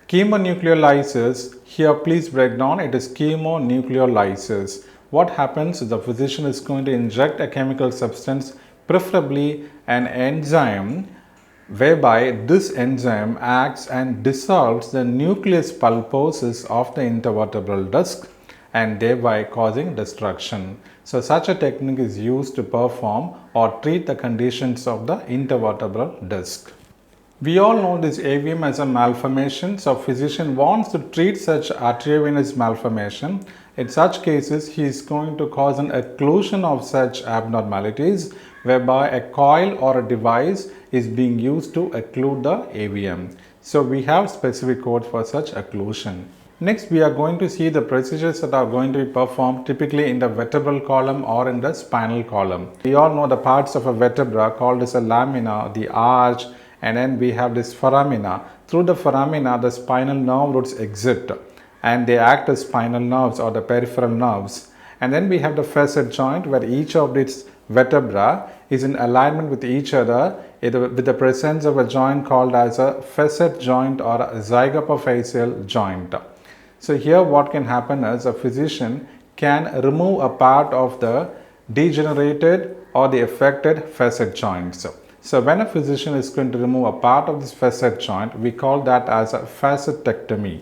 Chemonucleolysis, here please break down, it is chemonucleolysis. What happens is the physician is going to inject a chemical substance, preferably an enzyme, whereby this enzyme acts and dissolves the nucleus pulposus of the intervertebral disc and thereby causing destruction. So such a technique is used to perform or treat the conditions of the intervertebral disc. We all know this AVM as a malformation, so physician wants to treat such arterio-venous malformation. In such cases, he is going to cause an occlusion of such abnormalities, whereby a coil or a device is being used to occlude the AVM. So we have specific codes for such occlusion. Next, we are going to see the procedures that are going to be performed typically in the vertebral column or in the spinal column. We all know the parts of a vertebra called as a lamina, the arch, and then we have this foramina. Through the foramina, the spinal nerve roots exit and they act as spinal nerves or the peripheral nerves. And then we have the facet joint, where each of its vertebra is in alignment with each other with the presence of a joint called as a facet joint or a zygapophyseal joint. So here what can happen is a physician can remove a part of the degenerated or the affected facet joints. So when a physician is going to remove a part of this facet joint, we call that as a facetectomy.